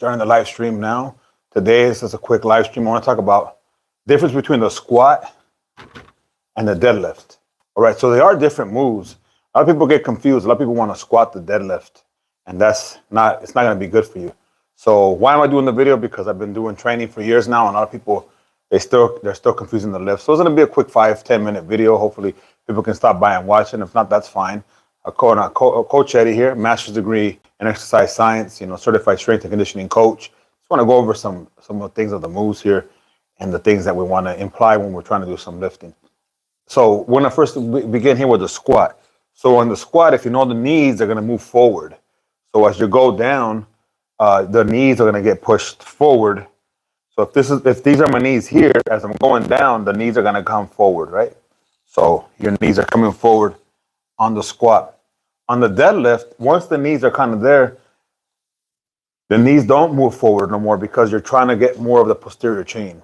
Joining the live stream now. Today, this is a quick live stream. I want to talk about the difference between the squat and the deadlift. All right, so they are different moves. A lot of people get confused. A lot of people want to squat the deadlift, and it's not going to be good for you. So why am I doing the video? Because I've been doing training for years now, and a lot of people, they're still confusing the lift. So it's going to be a quick 5-10 minute video. Hopefully people can stop by and watch it. If not, that's fine. Coach Eddie here, master's degree in exercise science, certified strength and conditioning coach. Just want to go over some of the things of the moves here and the things that we want to imply when we're trying to do some lifting. So when I first begin here with the squat. So on the squat, if you know the knees are going to move forward. So as you go down, the knees are going to get pushed forward. So if these are my knees here, as I'm going down, the knees are going to come forward, right? So your knees are coming forward on the squat. On the deadlift, once the knees are kind of there, the knees don't move forward no more because you're trying to get more of the posterior chain.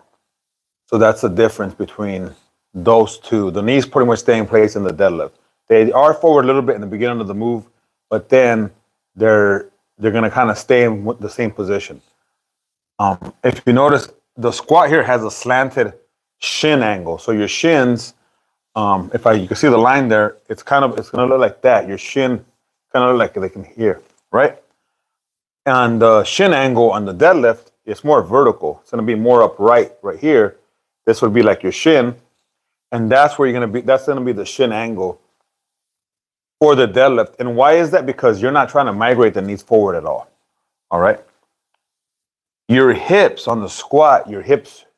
So that's the difference between those two. The knees pretty much stay in place in the deadlift. They are forward a little bit in the beginning of the move, but then they're going to kind of stay in the same position. If you notice, the squat here has a slanted shin angle. So your shins, you can see the line there, it's going to look like that. Your shin kind of look like here, right? And the shin angle on the deadlift is more vertical. It's going to be more upright right here. This would be like your shin. And that's where that's going to be the shin angle for the deadlift. And why is that? Because you're not trying to migrate the knees forward at all. All right. Your hips on the squat,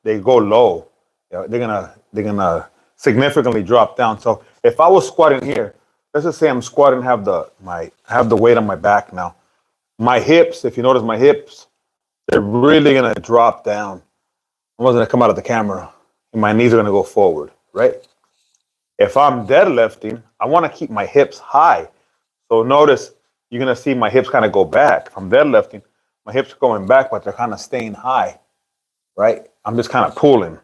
they go low. They're gonna significantly drop down. So if I was squatting here, let's just say I'm squatting, have the weight on my back now. My hips, if you notice my hips, they're really gonna drop down. I'm not gonna come out of the camera, and my knees are gonna go forward, right? If I'm deadlifting, I want to keep my hips high. So notice you're gonna see my hips kind of go back. If I'm deadlifting, my hips are going back, but they're kind of staying high, right? I'm just kind of pulling.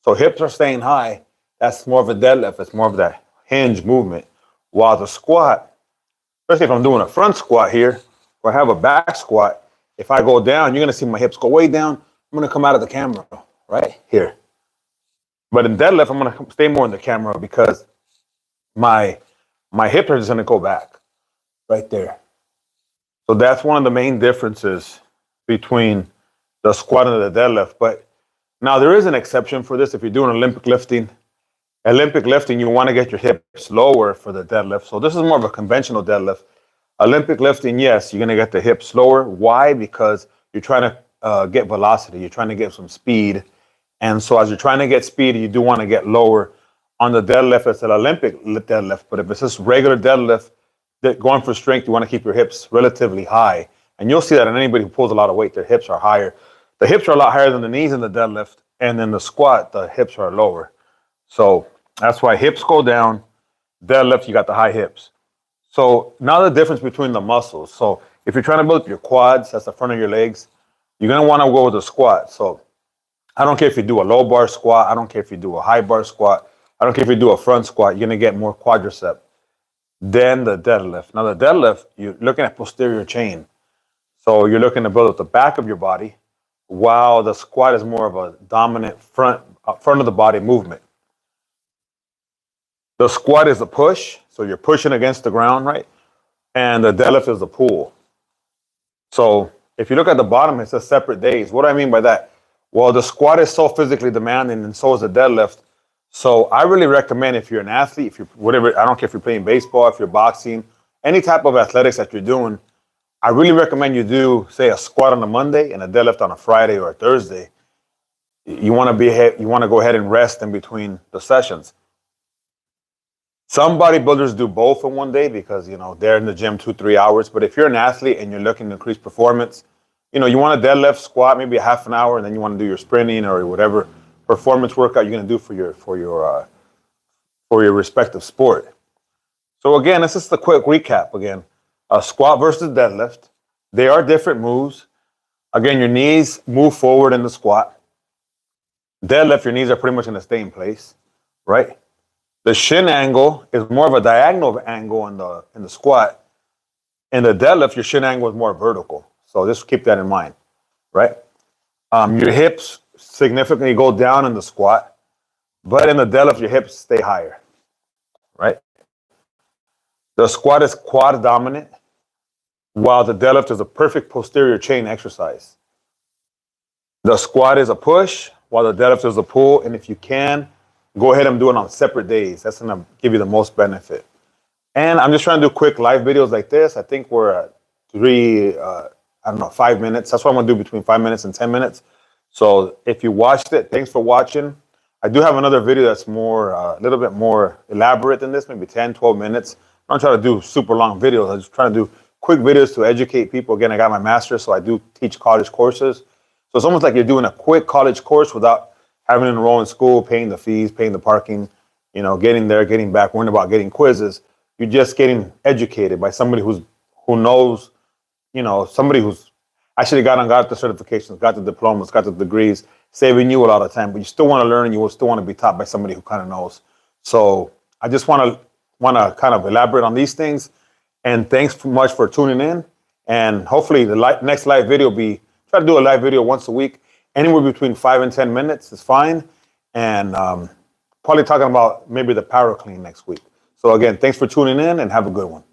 So hips are staying high. That's more of a deadlift. It's more of that hinge movement. While the squat, especially if I'm doing a front squat here, or I have a back squat, if I go down, you're going to see my hips go way down. I'm going to come out of the camera, right here. But in deadlift, I'm going to stay more in the camera because my hips are just going to go back right there. So that's one of the main differences between the squat and the deadlift. But now there is an exception for this. If you're doing Olympic lifting, you want to get your hips lower for the deadlift. So this is more of a conventional deadlift. Olympic lifting, yes, you're going to get the hips lower. Why? Because you're trying to get velocity. You're trying to get some speed. And so as you're trying to get speed, you do want to get lower. On the deadlift, it's an Olympic deadlift. But if it's just regular deadlift, going for strength, you want to keep your hips relatively high. And you'll see that in anybody who pulls a lot of weight, their hips are higher. The hips are a lot higher than the knees in the deadlift. And then the squat, the hips are lower. So that's why hips go down. Deadlift, you got the high hips. So now the difference between the muscles. So if you're trying to build up your quads, that's the front of your legs, you're going to want to go with the squat. So I don't care if you do a low bar squat. I don't care if you do a high bar squat. I don't care if you do a front squat. You're going to get more quadricep than the deadlift. Now the deadlift, you're looking at posterior chain. So you're looking to build up the back of your body, while the squat is more of a dominant front of the body movement. The squat is a push, so you're pushing against the ground, right? And the deadlift is a pull. So if you look at the bottom, it says separate days. What do I mean by that? Well, the squat is so physically demanding, and so is the deadlift. So I really recommend, if you're an athlete, if you're whatever, I don't care if you're playing baseball, if you're boxing, any type of athletics that you're doing, I really recommend you do, say, a squat on a Monday and a deadlift on a Friday or a Thursday. You want to go ahead and rest in between the sessions. Some bodybuilders do both in one day because, they're in the gym 2-3 hours. But if you're an athlete and you're looking to increase performance, you want to deadlift, squat maybe a half an hour, and then you want to do your sprinting or whatever performance workout you're going to do for your respective sport. So again, this is a quick recap. Again, a squat versus deadlift. They are different moves. Again, your knees move forward in the squat. Deadlift, your knees are pretty much in the same place, right? The shin angle is more of a diagonal angle in the squat. In the deadlift, your shin angle is more vertical. So just keep that in mind. right? Your hips significantly go down in the squat, but in the deadlift, your hips stay higher, right? The squat is quad dominant, while the deadlift is a perfect posterior chain exercise. The squat is a push, while the deadlift is a pull. And if you can, go ahead and do it on separate days. That's going to give you the most benefit. And I'm just trying to do quick live videos like this. I think we're at 5 minutes. That's what I'm going to do, between 5 minutes and 10 minutes. So if you watched it, thanks for watching. I do have another video that's more, a little bit more elaborate than this, maybe 10, 12 minutes. I'm not trying to do super long videos. I'm just trying to do quick videos to educate people. Again, I got my master's, so I do teach college courses. So it's almost like you're doing a quick college course without having to enroll in school, paying the fees, paying the parking, getting there, getting back, worrying about getting quizzes. You're just getting educated by somebody who knows, somebody who's actually got the certifications, got the diplomas, got the degrees, saving you a lot of time. But you still want to learn, and you will still want to be taught by somebody who kind of knows. So I just want to kind of elaborate on these things. And thanks much for tuning in. And hopefully the next live video will be, try to do a live video once a week. Anywhere between 5 and 10 minutes is fine. And probably talking about maybe the power clean next week. So again, thanks for tuning in, and have a good one.